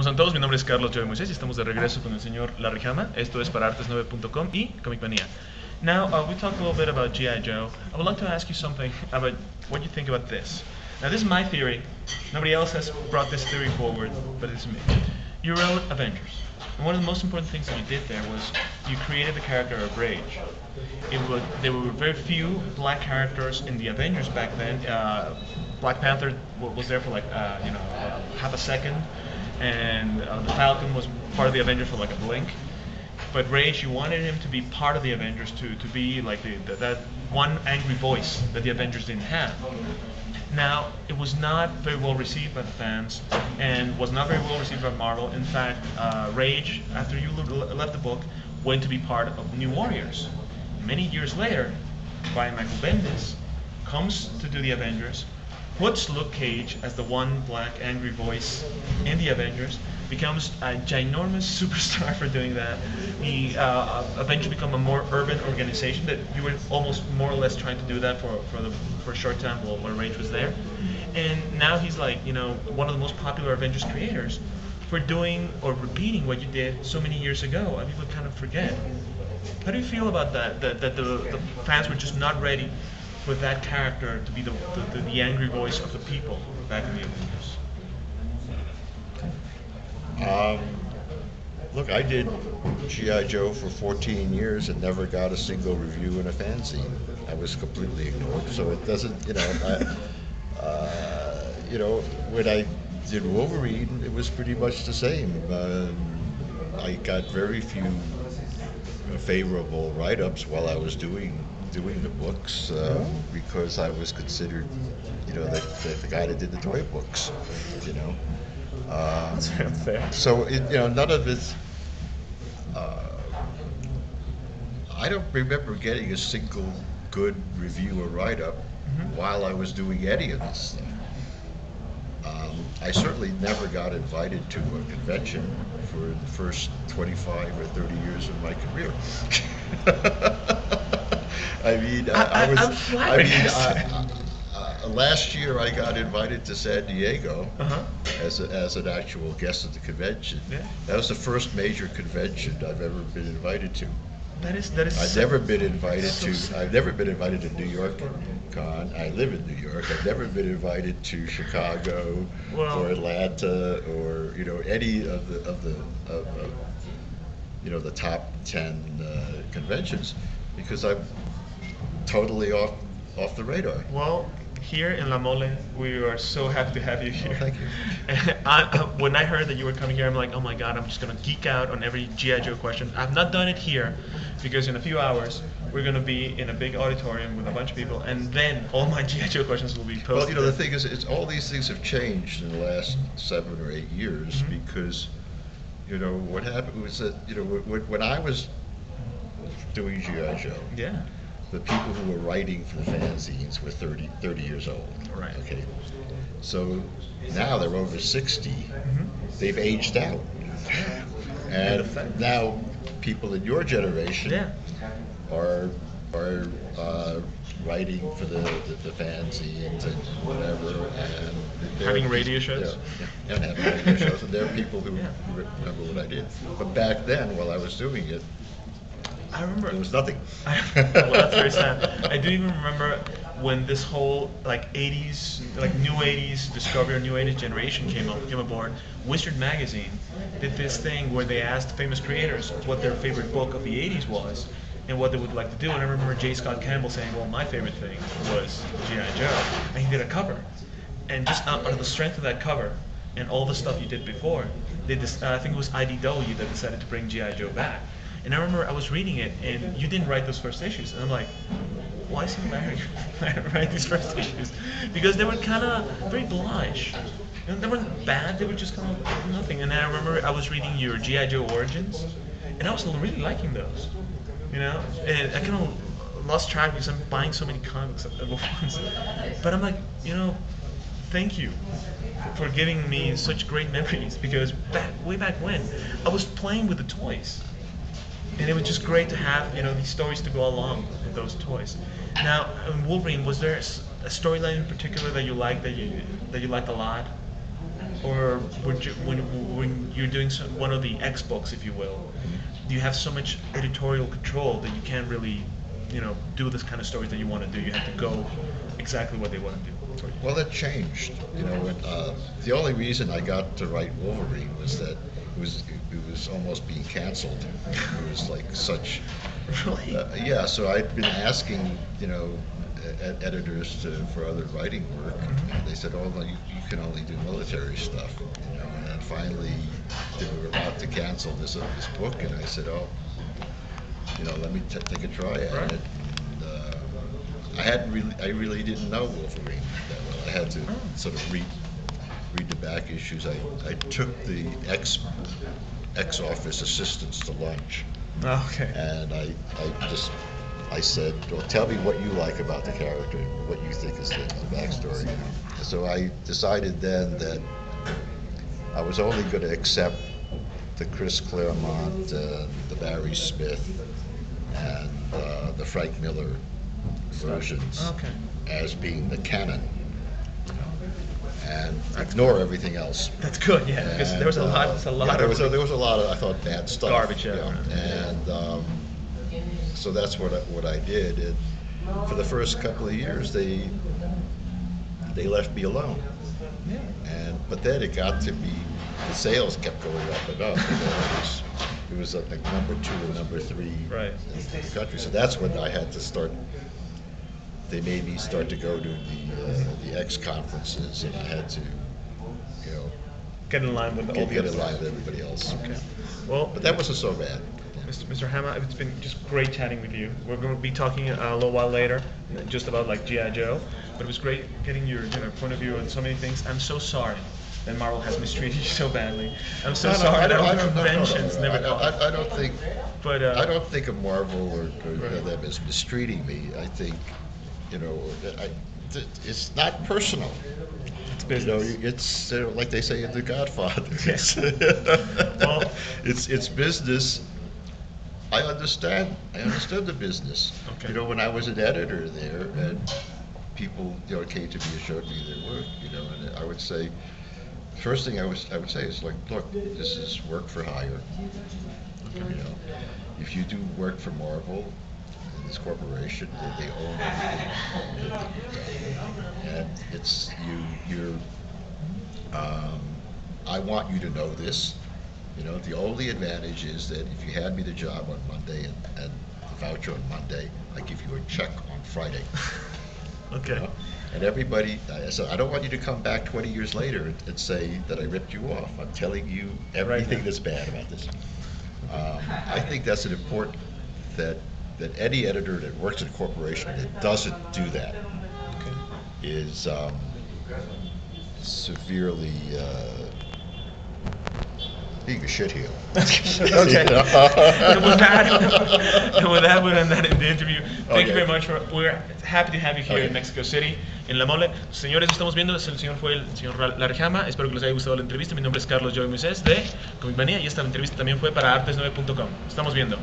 ¿Cómo están todos? Mi nombre es Carlos Moisés y estamos de regreso con el señor Hamma. Esto es para artes9.com y Comic Manía. Now, we talked a little bit about G.I. Joe. I would like to ask you something about what you think about this. Now, this is my theory. Nobody else has brought this theory forward, but it's me. You wrote Avengers. And one of the most important things that you did there was you created the character of Rage. There were very few black characters in the Avengers back then. Black Panther was there for like half a second, and the Falcon was part of the Avengers for like a blink. But Rage, you wanted him to be part of the Avengers, to be like that one angry voice that the Avengers didn't have. Now, it was not very well received by the fans, and was not very well received by Marvel. In fact, Rage, after you left the book, went to be part of New Warriors. Many years later, Brian Michael Bendis comes to do the Avengers, puts Luke Cage as the one black angry voice in the Avengers, becomes a ginormous superstar for doing that. He eventually become a more urban organization that you were almost more or less trying to do that for a short time while Rage was there. And now he's like, one of the most popular Avengers creators for doing or repeating what you did so many years ago. And people kind of forget. How do you feel about that? That the fans were just not ready for that character to be the angry voice of the people back in the Avengers? Look, I did G.I. Joe for 14 years and never got a single review in a fanzine. I was completely ignored. So it doesn't, when I did Wolverine, it was pretty much the same. I got very few favorable write-ups while I was doing the books because I was considered, the guy that did the toy books, That's fair. So none of it. I don't remember getting a single good review or write-up while I was doing any of this stuff. I certainly never got invited to a convention for the first 25 or 30 years of my career. Last year I got invited to San Diego as an actual guest at the convention. Yeah. That was the first major convention I've ever been invited to. That is. I've never been invited to New York Con. I live in New York. I've never been invited to Chicago or Atlanta or any of the top 10 conventions because I'm totally off the radar. Well, here in La Mole, we are so happy to have you here. Well, thank you. When I heard that you were coming here, I'm like, oh my God, I'm just going to geek out on every G.I. Joe question. I've not done it here because in a few hours, we're going to be in a big auditorium with a bunch of people, and then all my G.I. Joe questions will be posted. Well, the thing is, all these things have changed in the last 7 or 8 years because, what happened was that, when I was doing G.I. Joe, yeah, the people who were writing for the fanzines were 30 years old. Right. Okay. So now they're over 60. They've aged out. And now people in your generation are writing for the fanzines and whatever, and having radio shows. Yeah, and having radio shows. And there are people who remember what I did. But back then, while I was doing it, I remember there was nothing. Well, that's very sad. I do even remember when this whole '80s, new '80s Discovery or new '80s generation came aboard. Wizard magazine did this thing where they asked famous creators what their favorite book of the '80s was and what they would like to do. And I remember J. Scott Campbell saying, "Well, my favorite thing was G.I. Joe," and he did a cover. And just out of the strength of that cover and all the stuff you did before, they I think it was IDW that decided to bring G.I. Joe back. And I remember I was reading it, and you didn't write those first issues. And I'm like, why is he married? Write these first issues? Because they were kind of very blanche. They weren't bad, they were just kind of nothing. And I remember I was reading your G.I. Joe Origins, and I was really liking those. And I kind of lost track because I'm buying so many comics at once. But I'm like, thank you for giving me such great memories, because way back when, I was playing with the toys. And it was just great to have these stories to go along with those toys. Now, in Wolverine, was there a storyline in particular that you liked a lot? or would you, when you're doing one of the X books, if you will, do you have so much editorial control that you can't really, do this kind of stories that you want to do? You have to go exactly what they want to do. Well, it changed. The only reason I got to write Wolverine was that it was almost being canceled. It was like such. Really? Yeah. So I'd been asking, editors for other writing work, and they said, "Oh, no, you can only do military stuff." And then finally, they were about to cancel this book, and I said, "Oh, let me take a try at it." And, I really didn't know Wolverine that well. I had to sort of read the back issues. I took the ex-office assistants to lunch. Oh, okay. And I said, well, tell me what you like about the character, what you think is the backstory. So I decided then that I was only going to accept the Chris Claremont, the Barry Smith, and the Frank Miller versions as being the canon, and ignore everything else. That's good, yeah, because there was a lot. There was a lot of, I thought, bad stuff. Garbage, And so that's what I did. And for the first couple of years, they left me alone. Yeah. But then it got to be, the sales kept going up and up. It was like number 2 and number 3 in the country. So that's when I had to start. They made me start to go to the X conferences, and I had to, get in line with everybody else. Okay. Well, but that wasn't so bad. Mr. Hamma, it's been just great chatting with you. We're going to be talking a little while later, just about like G.I. Joe. But it was great getting your point of view on so many things. I'm so sorry that Marvel has mistreated you so badly. I'm so sorry that our conventions never caught. I don't think. But I don't think of Marvel or them as mistreating me. I think, it's not personal. It's business. It's like they say in The Godfather. Yes. Well, it's business. I understand the business. Okay. When I was an editor there, and people came to me and showed me their work, and I would say, first thing I would say is like, look, this is work for hire. If you do work for Marvel, this corporation, they own everything, and it's you're. I want you to know this. The only advantage is that if you hand me the job on Monday and the voucher on Monday, I give you a check on Friday. Okay. And everybody, so I don't want you to come back 20 years later and say that I ripped you off. I'm telling you everything that's bad about this. I think that's an important that any editor that works in a corporation that doesn't do that is severely being a shitheel. Okay. And with that, we'll end that in the interview. Thank you very much. We're happy to have you here in Mexico City, en La Mole. Señores, estamos viendo, el señor fue el señor Hamma. Espero que les haya gustado la entrevista. Mi nombre es Carlos Joey Moisés de Comic Manía y esta entrevista también fue para artes9.com. Estamos viendo.